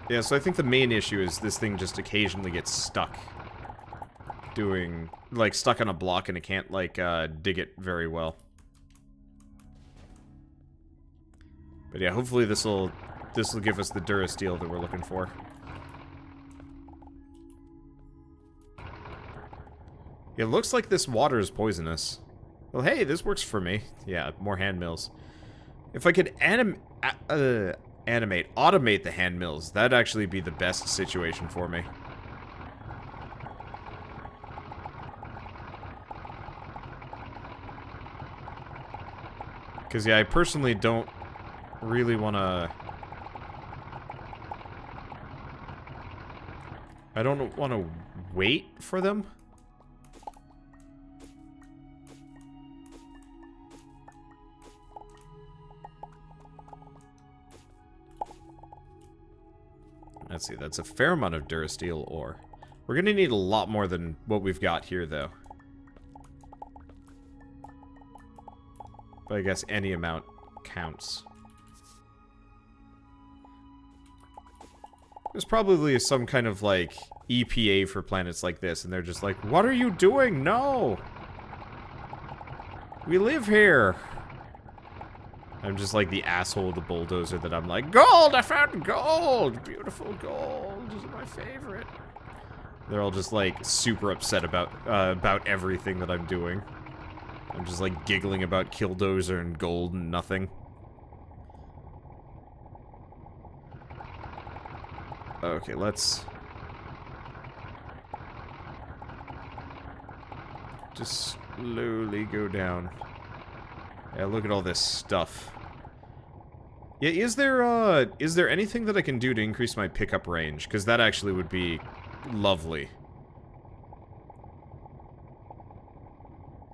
Yeah, so I think the main issue is this thing just occasionally gets stuck. Like, stuck on a block and it can't, like, dig it very well. But yeah, hopefully this'll give us the Durasteel that we're looking for. It looks like this water is poisonous. Well, hey, this works for me. Yeah, more hand mills. If I could automate the hand mills, that'd actually be the best situation for me. Because, yeah, I personally don't really want to... I don't want to wait for them. Let's see, that's a fair amount of Durasteel ore. We're gonna need a lot more than what we've got here, though. But I guess any amount counts. There's probably some kind of, like, EPA for planets like this, and they're just like, what are you doing? No! We live here! I'm just like the asshole with the bulldozer that I'm like, gold! I found gold! Beautiful gold is my favorite. They're all just like super upset about everything that I'm doing. I'm just like giggling about Killdozer and gold and nothing. Okay, let's just slowly go down. Yeah, look at all this stuff. Yeah, is there anything that I can do to increase my pickup range? Because that actually would be lovely.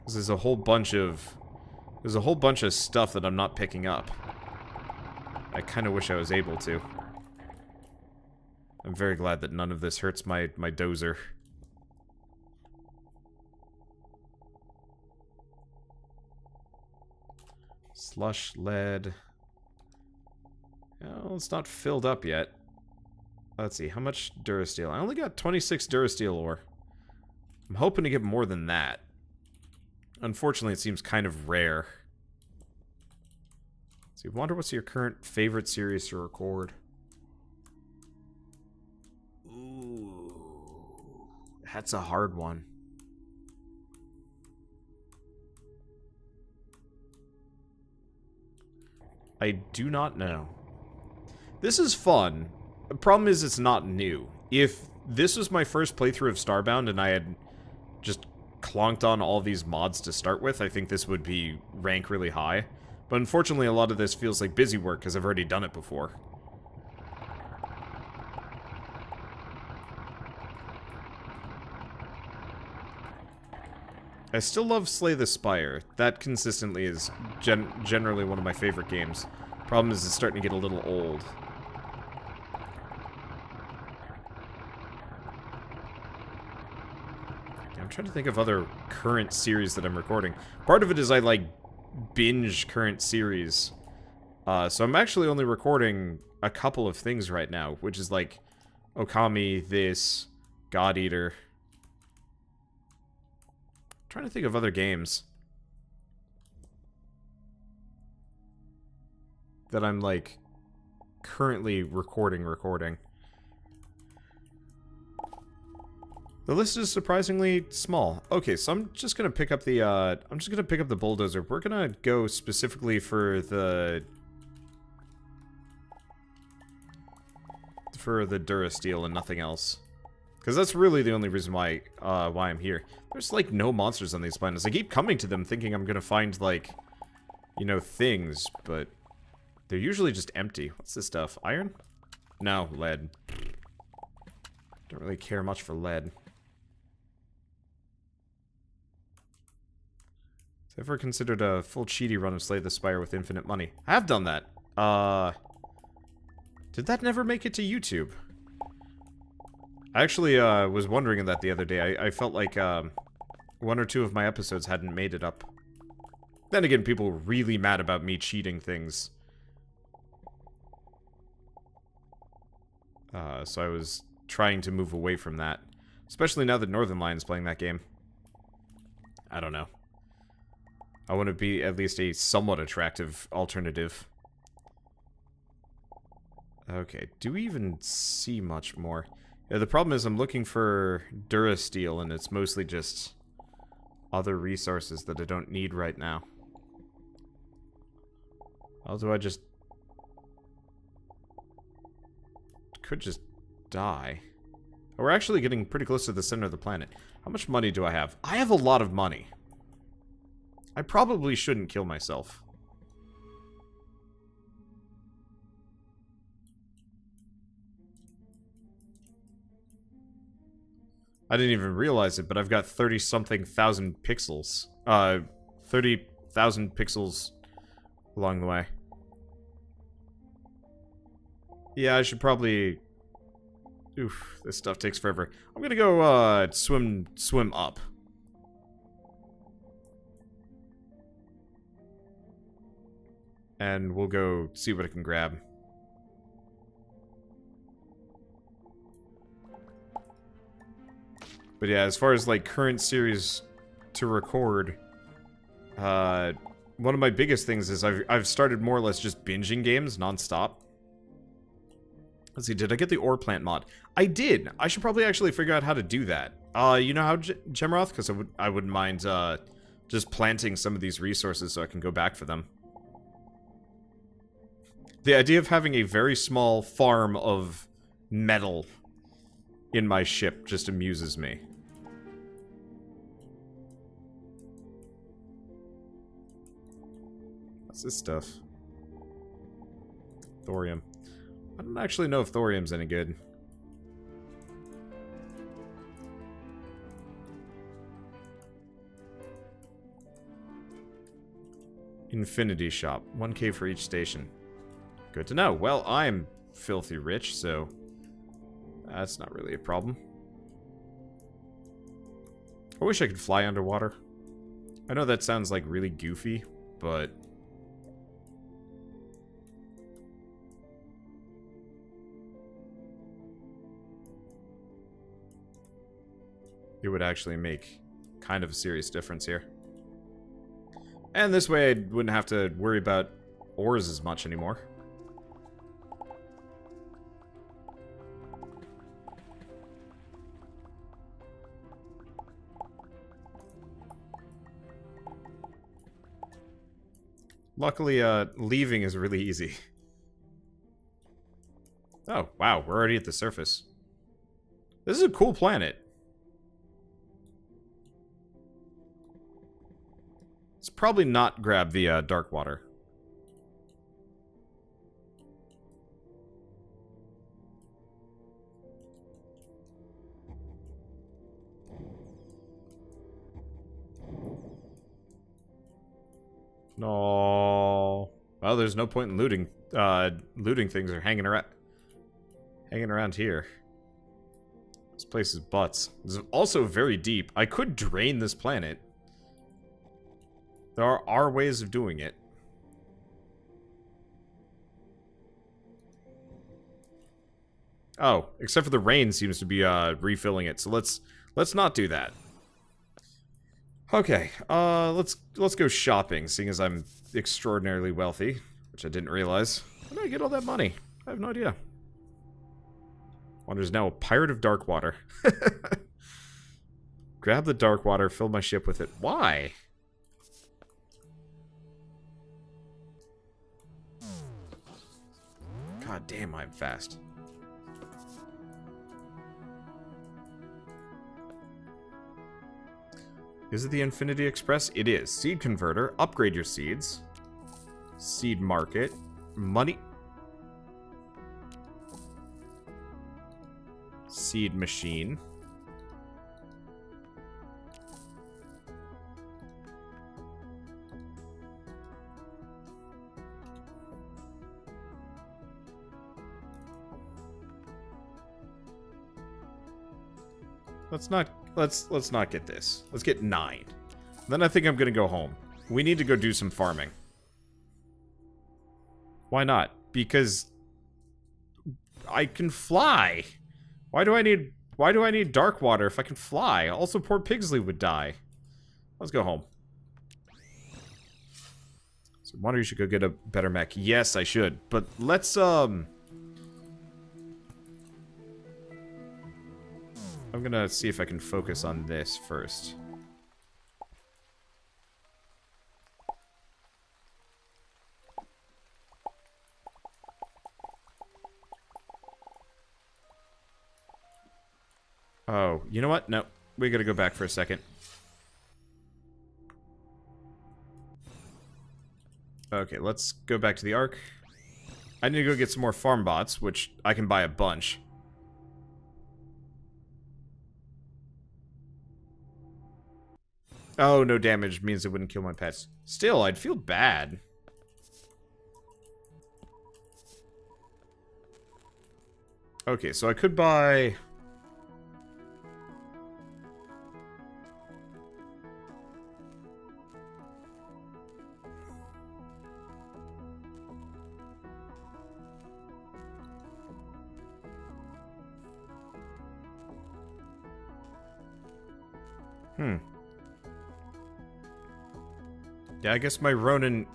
There's a whole bunch of stuff that I'm not picking up. I kind of wish I was able to. I'm very glad that none of this hurts my dozer. Slush, lead. Well, it's not filled up yet. Let's see, how much Durasteel? I only got 26 Durasteel ore. I'm hoping to get more than that. Unfortunately, it seems kind of rare. So, I wonder what's your current favorite series to record? Ooh, that's a hard one. I do not know. This is fun. The problem is it's not new. If this was my first playthrough of Starbound and I had just clonked on all these mods to start with, I think this would be rank really high. But unfortunately, a lot of this feels like busy work because I've already done it before. I still love Slay the Spire. That consistently is generally one of my favorite games. Problem is it's starting to get a little old. I'm trying to think of other current series that I'm recording. Part of it is I, like, binge current series. So I'm actually only recording a couple of things right now, which is, like, Okami, this, God Eater. I'm trying to think of other games that I'm, like, currently recording. The list is surprisingly small. Okay, so I'm just gonna pick up the, bulldozer. We're gonna go specifically for the Durasteel and nothing else. Because that's really the only reason why I'm here. There's, like, no monsters on these planets. I keep coming to them thinking I'm gonna find, like, you know, things, but they're usually just empty. What's this stuff? Iron? No, lead. Don't really care much for lead. Have you ever considered a full cheaty run of Slay the Spire with infinite money? I have done that. Did that never make it to YouTube? I actually, was wondering that the other day. I felt like, one or two of my episodes hadn't made it up. Then again, people were really mad about me cheating things. So I was trying to move away from that. Especially now that Northern Lion's playing that game. I don't know. I want to be at least a somewhat attractive alternative. Okay, do we even see much more? Yeah, the problem is I'm looking for Durasteel, and it's mostly just other resources that I don't need right now. Although I just... could just die. We're actually getting pretty close to the center of the planet. How much money do I have? I have a lot of money. I probably shouldn't kill myself. I didn't even realize it, but I've got 30-something thousand pixels. 30,000 pixels along the way. Yeah, I should probably... Oof, this stuff takes forever. I'm gonna go, swim up. And we'll go see what I can grab. But yeah, as far as, like, current series to record, one of my biggest things is I've started more or less just binging games non-stop. Let's see, did I get the ore plant mod? I did! I should probably actually figure out how to do that. You know how, Gemroth? Because I wouldn't mind, just planting some of these resources so I can go back for them. The idea of having a very small farm of metal in my ship just amuses me. What's this stuff? Thorium. I don't actually know if thorium's any good. Infinity shop. 1K for each station. Good to know. Well, I'm filthy rich, so that's not really a problem. I wish I could fly underwater. I know that sounds like really goofy, but it would actually make kind of a serious difference here. And this way I wouldn't have to worry about ores as much anymore. Luckily, leaving is really easy. Oh, wow, we're already at the surface. This is a cool planet. Let's probably not grab the dark water. No. Well, there's no point in looting. Looting things or hanging around here. This place is butts. It's also very deep. I could drain this planet. There are ways of doing it. Oh, except for the rain seems to be refilling it. So let's not do that. Okay, let's go shopping, seeing as I'm extraordinarily wealthy, which I didn't realize. How did I get all that money? I have no idea. Wander's now a pirate of dark water. Grab the dark water, fill my ship with it. Why? God damn, I'm fast. Is it the Infinity Express? It is. Seed converter. Upgrade your seeds. Seed market. Money. Seed machine. Let's not get this. Let's get 9. Then I think I'm gonna go home. We need to go do some farming. Why not? Because I can fly. Why do I need dark water if I can fly? Also, poor Pigsley would die. Let's go home. So, wonder you should go get a better mech. Yes, I should. But let's, I'm gonna see if I can focus on this first. Oh, you know what? No, we gotta go back for a second. Okay, let's go back to the Ark. I need to go get some more farm bots, which I can buy a bunch. Oh, no damage means it wouldn't kill my pets. Still, I'd feel bad. Okay, so I could buy... Yeah, I guess my Ronin...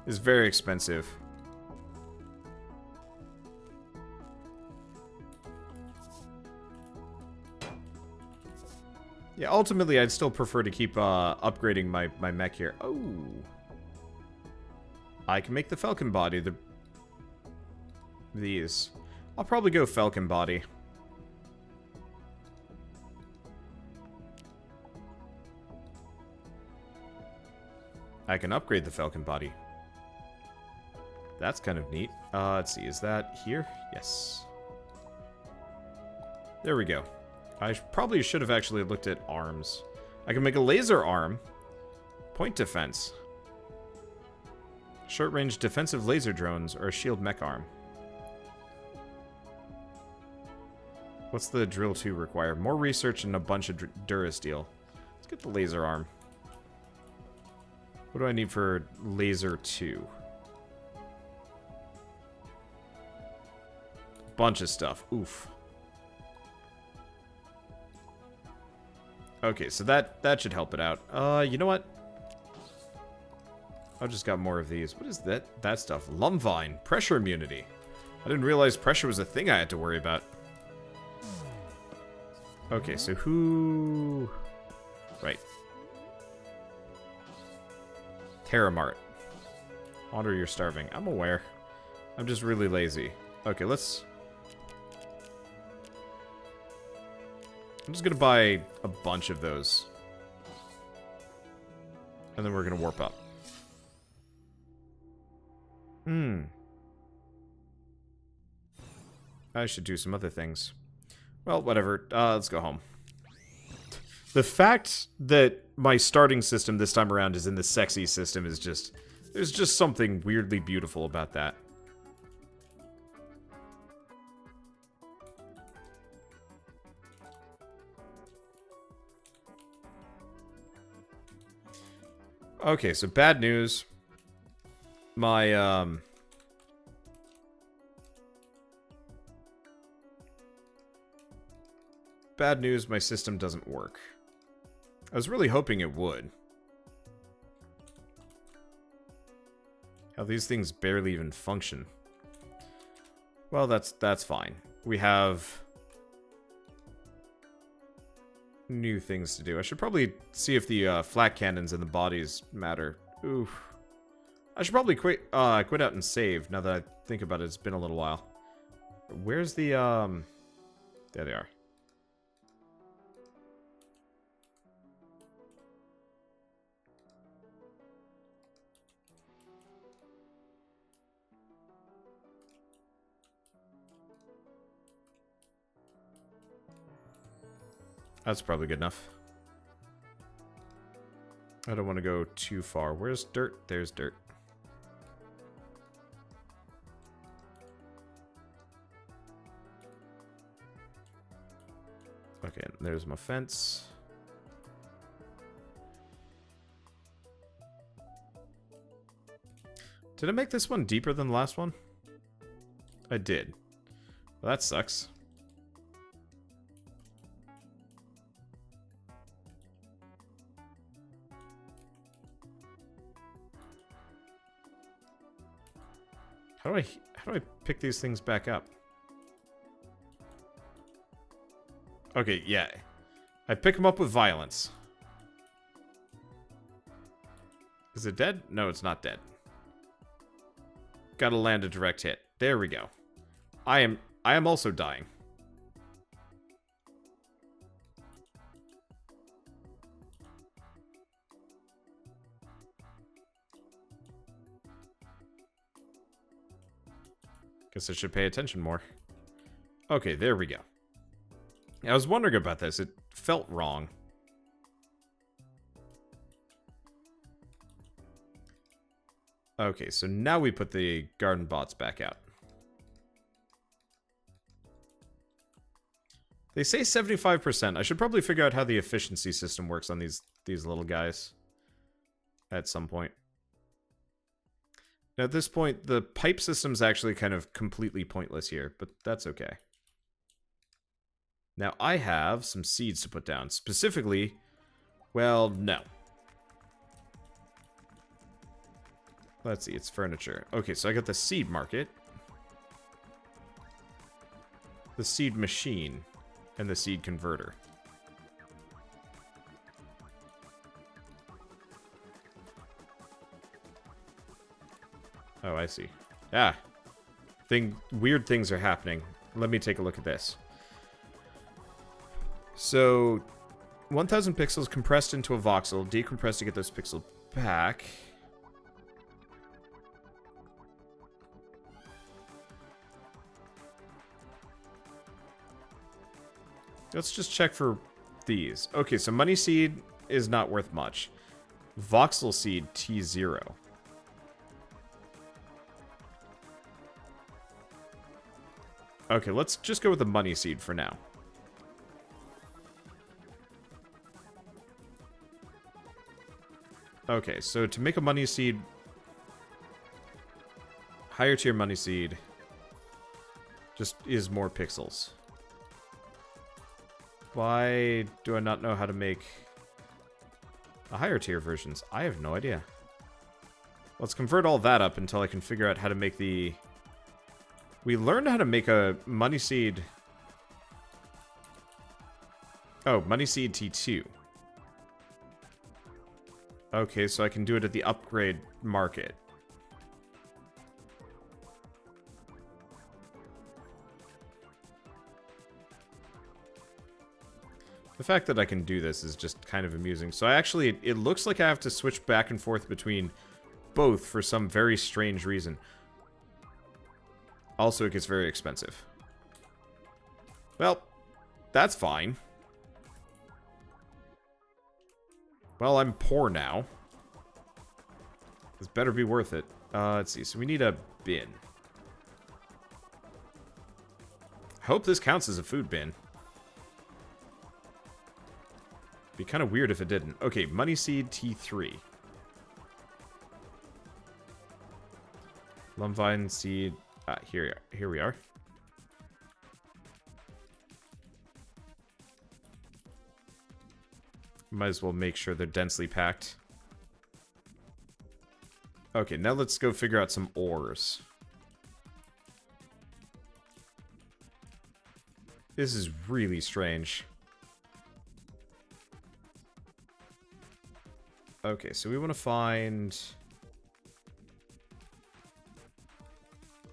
is very expensive. Yeah, ultimately, I'd still prefer to keep upgrading my mech here. Oh. I can make the Falcon body. These. I'll probably go Falcon body. I can upgrade the Falcon body. That's kind of neat. Let's see, is that here? Yes. There we go. I probably should have actually looked at arms. I can make a laser arm. Point defense. Short-range defensive laser drones or a shield mech arm. What's the drill 2 require? More research and a bunch of Durasteel. Let's get the laser arm. What do I need for laser 2? Bunch of stuff. Oof. Okay, so that should help it out. You know what? I just got more of these. What is that stuff? Lumvine. Pressure immunity. I didn't realize pressure was a thing I had to worry about. Okay, so who... Right. Terramart. Wander, you're starving. I'm aware. I'm just really lazy. Okay, let's... I'm just gonna buy a bunch of those. And then we're gonna warp up. I should do some other things. Well, whatever. Let's go home. The fact that my starting system this time around is in the sexy system is just... There's just something weirdly beautiful about that. Okay, so bad news. My, bad news, my system doesn't work. I was really hoping it would. How these things barely even function. Well, that's fine. We have new things to do. I should probably see if the flat cannons and the bodies matter. Oof. I should probably quit out and save now that I think about it. It's been a little while. Where's the there they are. That's probably good enough. I don't want to go too far. Where's dirt? There's dirt. Okay, there's my fence. Did I make this one deeper than the last one? I did. Well, that sucks. How do I pick these things back up? Okay, yeah. I pick them up with violence. Is it dead? No, it's not dead. Gotta land a direct hit. There we go. I am also dying. Guess I should pay attention more. Okay, there we go. I was wondering about this. It felt wrong. Okay, so now we put the garden bots back out. They say 75%. I should probably figure out how the efficiency system works on these little guys at some point. Now, at this point, the pipe system's actually kind of completely pointless here, but that's okay. Now, I have some seeds to put down. Specifically, well, no. Let's see, it's furniture. Okay, so I got the seed market, the seed machine, and the seed converter. Oh, I see. Ah. Weird things are happening. Let me take a look at this. So, 1000 pixels compressed into a voxel, decompressed to get those pixels back. Let's just check for these. Okay, so money seed is not worth much. Voxel seed T0. Okay, let's just go with the money seed for now. Okay, so to make a money seed, higher tier money seed just is more pixels. Why do I not know how to make a higher tier versions? I have no idea. Let's convert all that up until I can figure out how to make the... We learned how to make a money seed... Oh, money seed T2. Okay, so I can do it at the upgrade market. The fact that I can do this is just kind of amusing. So I actually, it looks like I have to switch back and forth between both for some very strange reason. Also, it gets very expensive. Well, that's fine. Well, I'm poor now. This better be worth it. Let's see. So we need a bin. I hope this counts as a food bin. Be kind of weird if it didn't. Okay, money seed T3. Lumvine seed. Here we are. Might as well make sure they're densely packed. Okay, now let's go figure out some ores. This is really strange. Okay, so we want to find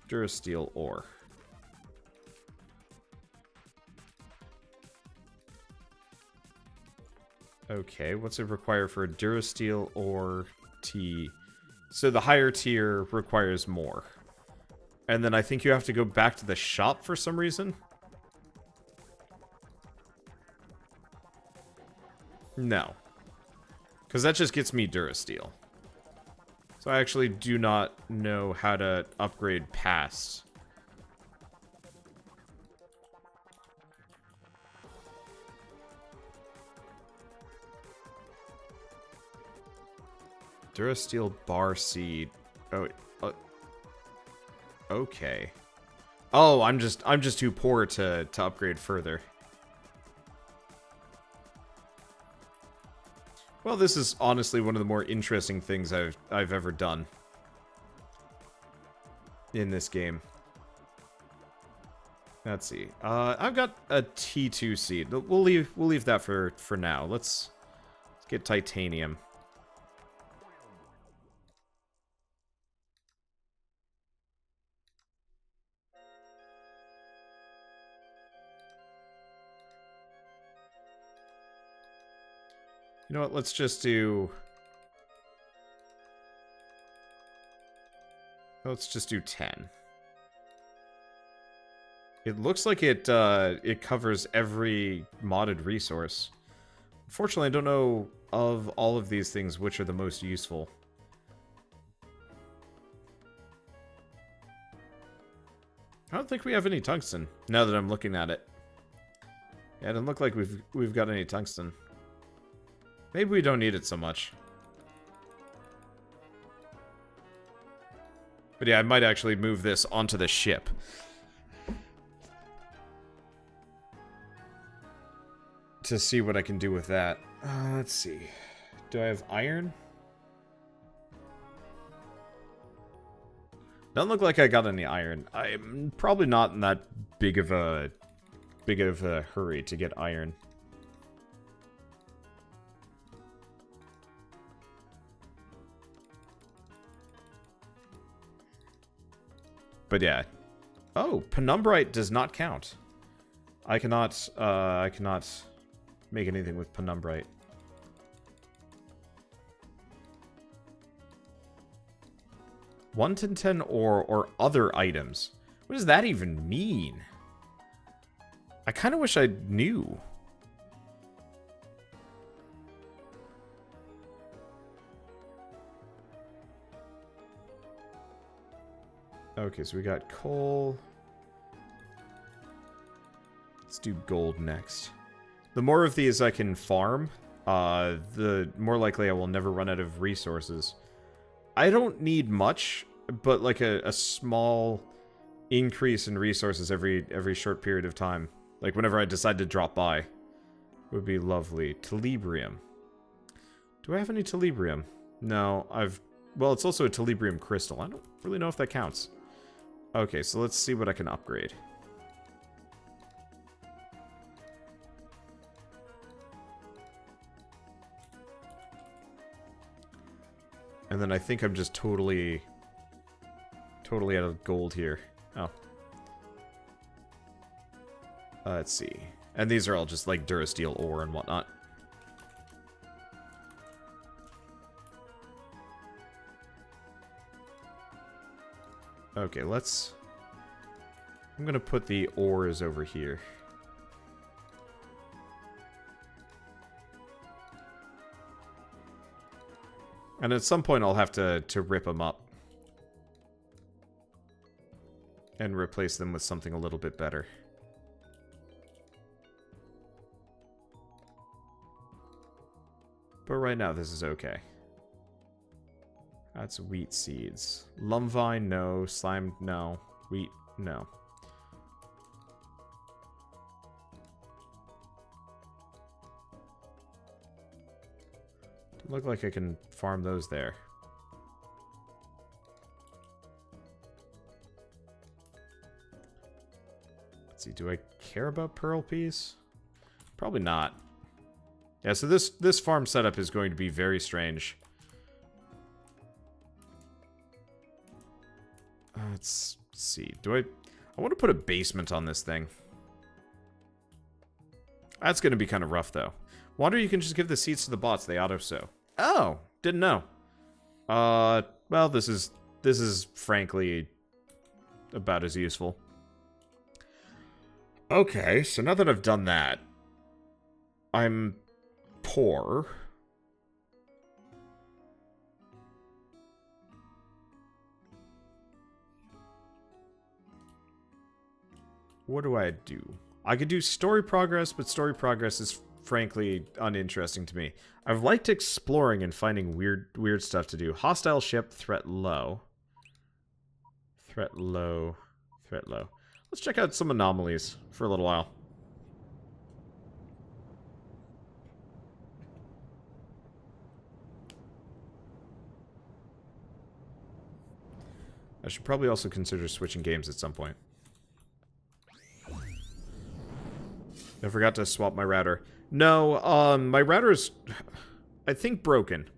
Durasteel ore. Okay, what's it require for a Durasteel ore T? So the higher tier requires more. And then I think you have to go back to the shop for some reason? No. Because that just gets me Durasteel. So I actually do not know how to upgrade past. Durasteel bar seed. Oh, okay. Oh, I'm just too poor to upgrade further. Well, this is honestly one of the more interesting things I've ever done in this game. Let's see. I've got a T2 seed. We'll leave that for now. Let's get titanium. You know what? Let's just do 10. It looks like it covers every modded resource. Unfortunately, I don't know of all of these things which are the most useful. I don't think we have any tungsten, now that I'm looking at it. Yeah, it doesn't look like we've got any tungsten. Maybe we don't need it so much. But yeah, I might actually move this onto the ship. To see what I can do with that. Let's see. Do I have iron? Doesn't look like I got any iron. I'm probably not in that big of a hurry to get iron. But yeah. Oh, penumbrite does not count. I cannot make anything with penumbrite. One to 10 ore or other items. What does that even mean? I kind of wish I knew. Okay, so we got coal. Let's do gold next. The more of these I can farm, the more likely I will never run out of resources. I don't need much, but like a small increase in resources every short period of time. Like whenever I decide to drop by. Would be lovely. Telebrium. Do I have any telebrium? No, well, it's also a telebrium crystal. I don't really know if that counts. Okay, so let's see what I can upgrade. And then I think I'm just totally out of gold here. Oh. Let's see. And these are all just like Durasteel ore and whatnot. Okay, I'm gonna put the ores over here. And at some point I'll have to rip them up. And replace them with something a little bit better. But right now this is okay. That's wheat seeds. Lumvine, no. Slime, no. Wheat, no. Doesn't look like I can farm those there. Let's see, do I care about pearl peas? Probably not. Yeah, so this farm setup is going to be very strange. Let's see. I want to put a basement on this thing. That's going to be kind of rough, though. Wonder you can just give the seeds to the bots. They auto-sow. Oh, didn't know. Well, this is frankly about as useful. Okay, so now that I've done that, I'm poor. What do I do? I could do story progress, but story progress is frankly uninteresting to me. I've liked exploring and finding weird stuff to do. Hostile ship, threat low. Threat low. Threat low. Let's check out some anomalies for a little while. I should probably also consider switching games at some point. I forgot to swap my router. No, my router is, I think, broken.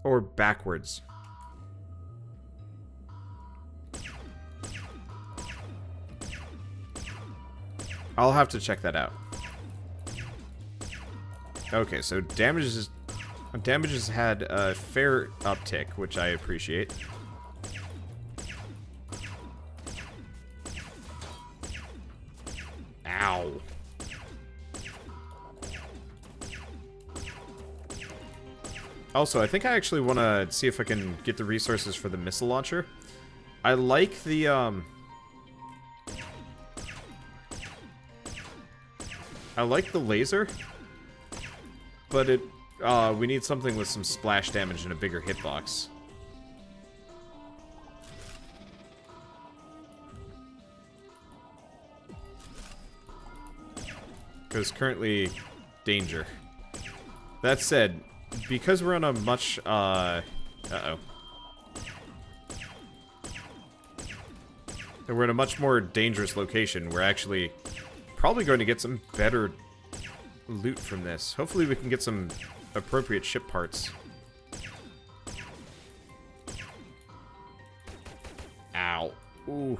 Or backwards. I'll have to check that out. Okay, so damage has had a fair uptick, which I appreciate. Ow. Also, I think I actually want to see if I can get the resources for the missile launcher. I like the, I like the laser, but it, we need something with some splash damage and a bigger hitbox. Because currently, danger. That said, because we're on a much, uh-oh. And we're in a much more dangerous location, we're actually probably going to get some better loot from this. Hopefully we can get some appropriate ship parts. Ow. Ooh.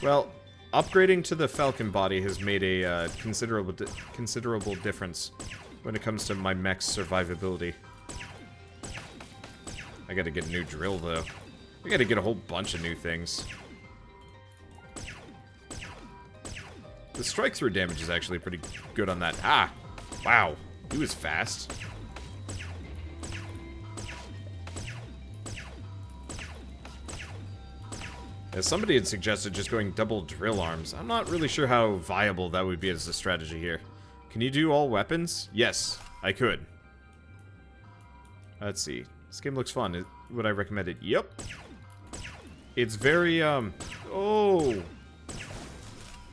Well, upgrading to the Falcon body has made a considerable difference when it comes to my mech's survivability. I gotta get a new drill, though. I gotta get a whole bunch of new things. The strike-through damage is actually pretty good on that. Ah! Wow. He was fast. As somebody had suggested just going double drill arms. I'm not really sure how viable that would be as a strategy here. Can you do all weapons? Yes, I could. Let's see. This game looks fun. Would I recommend it? Yep. It's very, oh!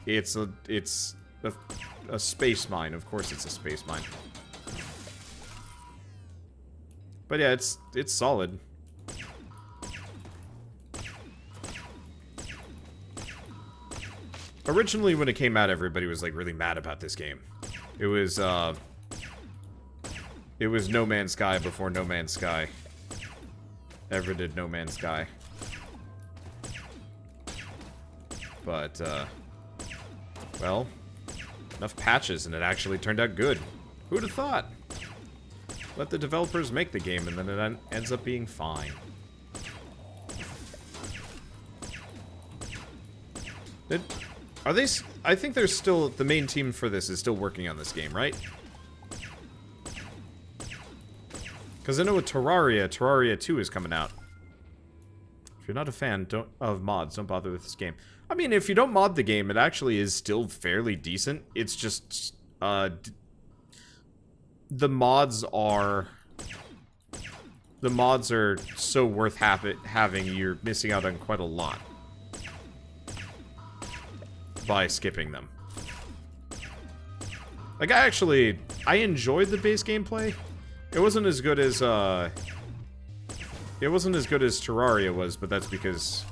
It's a space mine. Of course it's a space mine. But yeah, it's solid. Originally, when it came out, everybody was, like, really mad about this game. It was No Man's Sky before No Man's Sky ever did No Man's Sky. But, well, enough patches and it actually turned out good. Who'd have thought? Let the developers make the game and then it ends up being fine. Are they... I think there's still... The main team for this is still working on this game, right? Because I know with Terraria 2 is coming out. If you're not a fan of mods, don't bother with this game. I mean, if you don't mod the game, it actually is still fairly decent. It's just... the mods are... The mods are so worth having, you're missing out on quite a lot by skipping them. Like, I enjoyed the base gameplay. It wasn't as good as, Terraria was, but that's because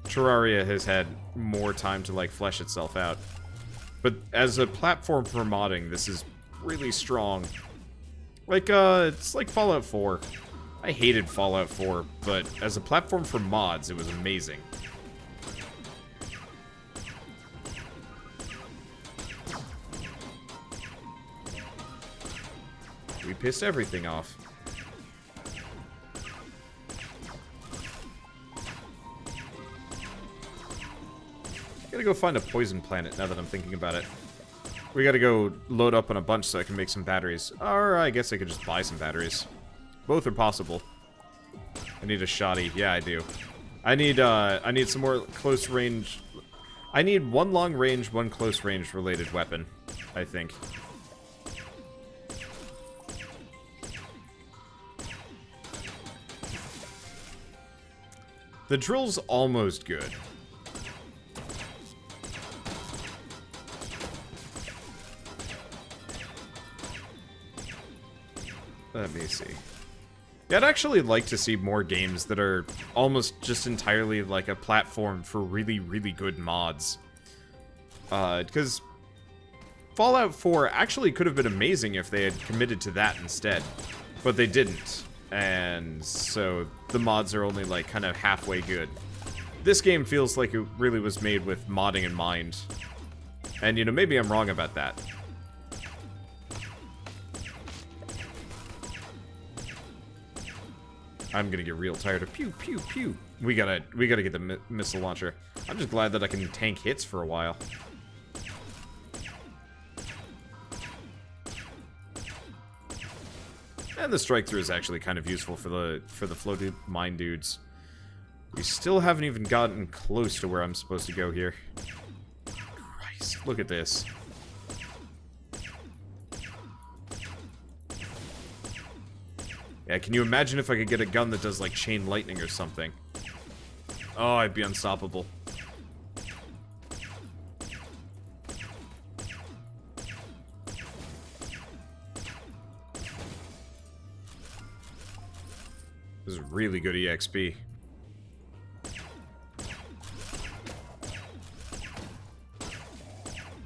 Terraria has had more time to, like, flesh itself out. But as a platform for modding, this is really strong. Like, it's like Fallout 4. I hated Fallout 4, but as a platform for mods, it was amazing. We pissed everything off. Gotta go find a poison planet now that I'm thinking about it. We gotta go load up on a bunch so I can make some batteries. Or I guess I could just buy some batteries. Both are possible. I need a shoddy. Yeah, I do. I need some more close range. I need one long range, one close range related weapon, I think. The drill's almost good. Let me see. Yeah, I'd actually like to see more games that are almost just entirely like a platform for really, really good mods. Because Fallout 4 actually could have been amazing if they had committed to that instead. But they didn't. And so the mods are only like kind of halfway good. This game feels like it really was made with modding in mind. And, you know, maybe I'm wrong about that. I'm gonna get real tired of pew, pew, pew. We gotta get the missile launcher. I'm just glad that I can tank hits for a while. And the strike through is actually kind of useful for the floaty mine dudes. We still haven't even gotten close to where I'm supposed to go here. Christ, look at this. Yeah, can you imagine if I could get a gun that does, like, chain lightning or something? Oh, I'd be unstoppable. This is really good EXP.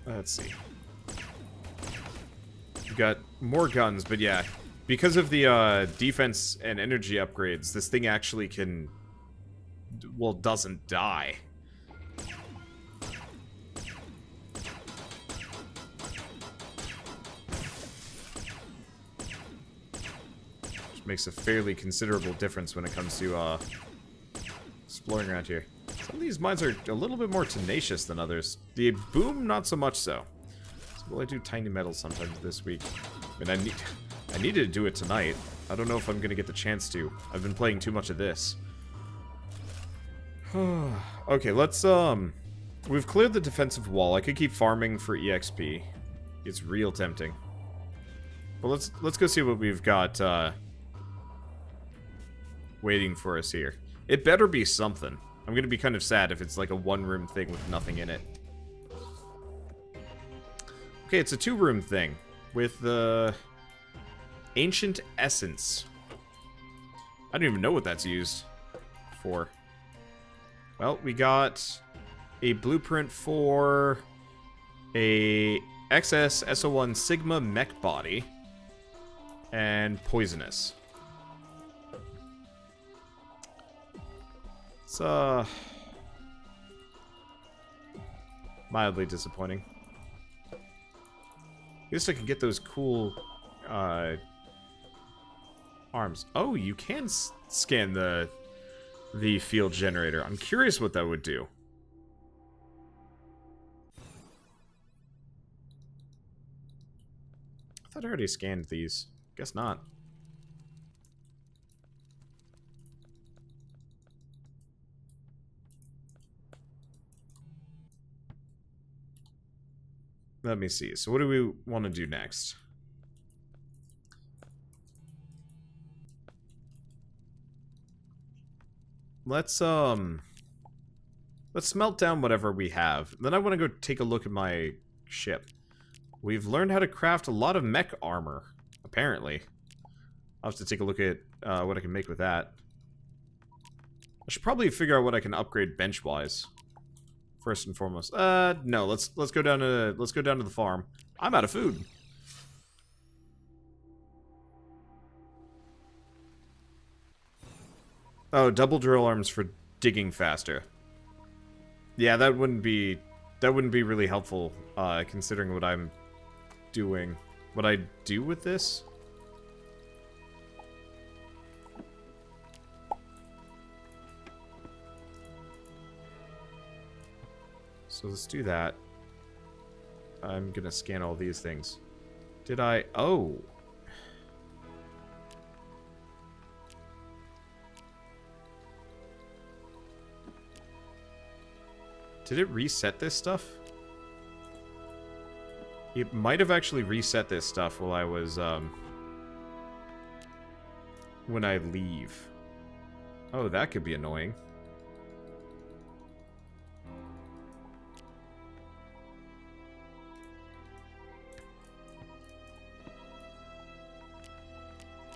Let's see. We've got more guns, but yeah. Because of the defense and energy upgrades, this thing actually can... well, doesn't die. Which makes a fairly considerable difference when it comes to exploring around here. Some of these mines are a little bit more tenacious than others. The boom, not so much so. So will I do tiny metal sometimes this week? I mean, I needed to do it tonight. I don't know if I'm gonna get the chance to. I've been playing too much of this. Okay, let's, we've cleared the defensive wall. I could keep farming for EXP. It's real tempting. But let's go see what we've got, waiting for us here. It better be something. I'm gonna be kind of sad if it's like a one-room thing with nothing in it. Okay, it's a two-room thing with the Ancient Essence. I don't even know what that's used for. Well, we got a blueprint for a XS SO1 Sigma mech body and poisonous. It's mildly disappointing. At least I can get those cool arms. Oh, you can scan the field generator. I'm curious what that would do. I thought I already scanned these. Guess not. Let me see. So what do we want to do next? Let's smelt down whatever we have. Then I want to go take a look at my ship. We've learned how to craft a lot of mech armor, apparently. I'll have to take a look at what I can make with that. I should probably figure out what I can upgrade bench-wise. First and foremost. No, let's go down to the farm. I'm out of food. Oh, double drill arms for digging faster. Yeah, that wouldn't be really helpful, considering what I'm doing. What I do with this? So let's do that. I'm gonna scan all these things. Did I? Oh. Did it reset this stuff? It might have actually reset this stuff while I was, when I leave. Oh, that could be annoying.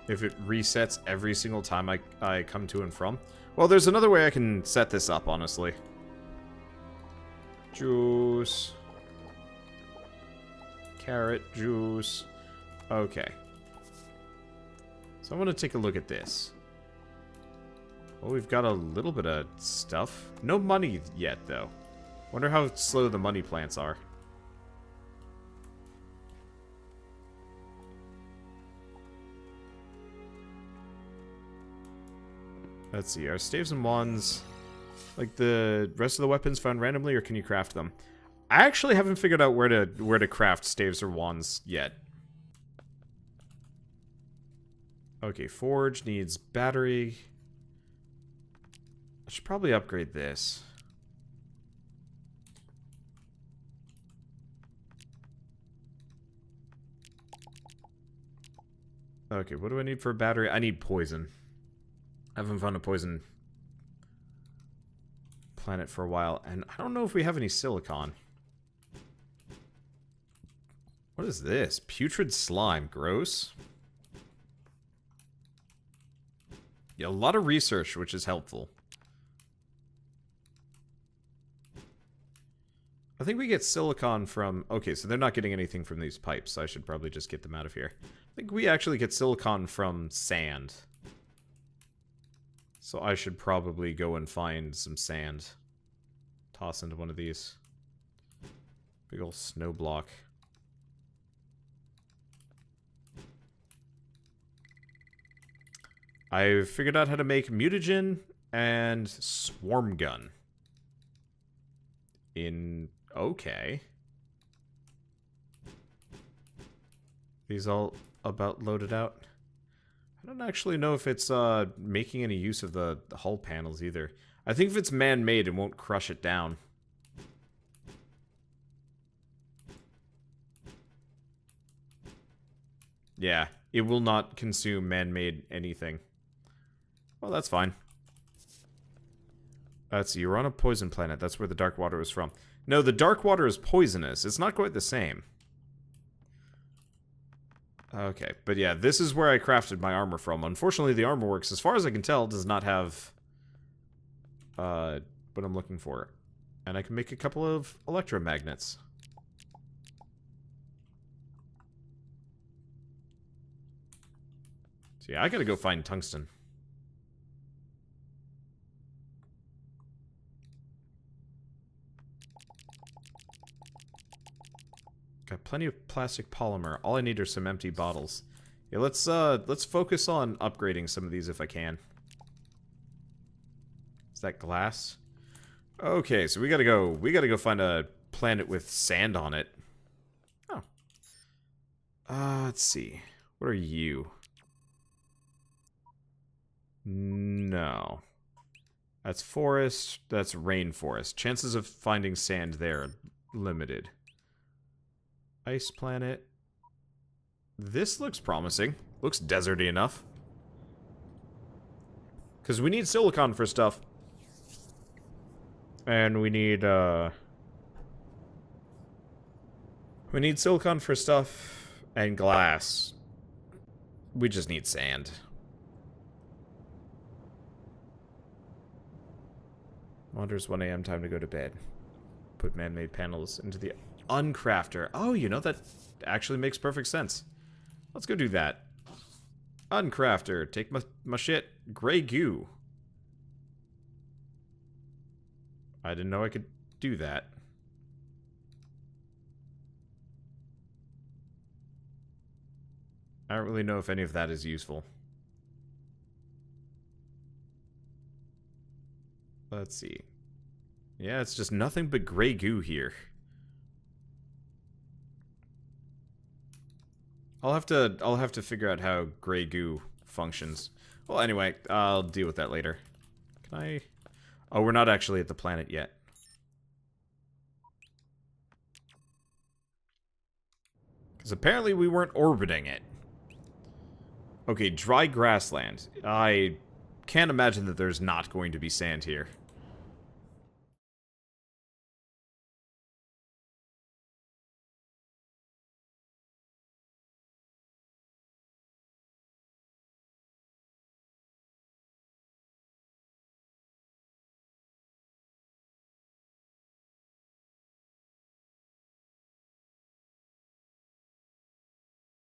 If it resets every single time I come to and from. Well, there's another way I can set this up, honestly. Juice. Carrot juice. Okay. So I want to take a look at this. Well, we've got a little bit of stuff. No money yet, though. Wonder how slow the money plants are. Let's see, are staves and wands like the rest of the weapons found randomly, or can you craft them? I actually haven't figured out where to craft staves or wands yet. Okay, forge needs battery. I should probably upgrade this. Okay, what do I need for a battery? I need poison. I haven't found a poison planet for a while, and I don't know if we have any silicon. What is this? Putrid slime. Gross. Yeah, a lot of research, which is helpful. I think we get silicon from... Okay, so they're not getting anything from these pipes, so I should probably just get them out of here. I think we actually get silicon from sand. So I should probably go and find some sand. Toss into one of these. Big ol' snow block. I figured out how to make mutagen and swarm gun. Okay. These all about loaded out. I don't actually know if it's making any use of the hull panels either. I think if it's man-made, it won't crush it down. Yeah, it will not consume man-made anything. Well, that's fine. Let's see, you're on a poison planet. That's where the dark water was from. No, the dark water is poisonous. It's not quite the same. Okay, but yeah, this is where I crafted my armor from. Unfortunately, the armor works, as far as I can tell, does not have what I'm looking for. And I can make a couple of electromagnets. So yeah, I gotta go find tungsten. Got plenty of plastic polymer. All I need are some empty bottles. Yeah, let's focus on upgrading some of these if I can. Is that glass? Okay, so we gotta go find a planet with sand on it. Oh. Let's see. What are you? No. That's forest. That's rainforest. Chances of finding sand there are limited. Ice planet. This looks promising. Looks deserty enough. Because we need silicon for stuff. And we need silicon for stuff and glass. We just need sand. Wanders 1 a.m. time to go to bed. Put man-made panels into the uncrafter. Oh, you know, that actually makes perfect sense. Let's go do that. Uncrafter. Take my shit. Gray goo. I didn't know I could do that. I don't really know if any of that is useful. Let's see. Yeah, it's just nothing but gray goo here. I'll have to figure out how gray goo functions. Well, anyway, I'll deal with that later. Can I... Oh, we're not actually at the planet yet. Because apparently we weren't orbiting it. Okay, dry grassland. I can't imagine that there's not going to be sand here.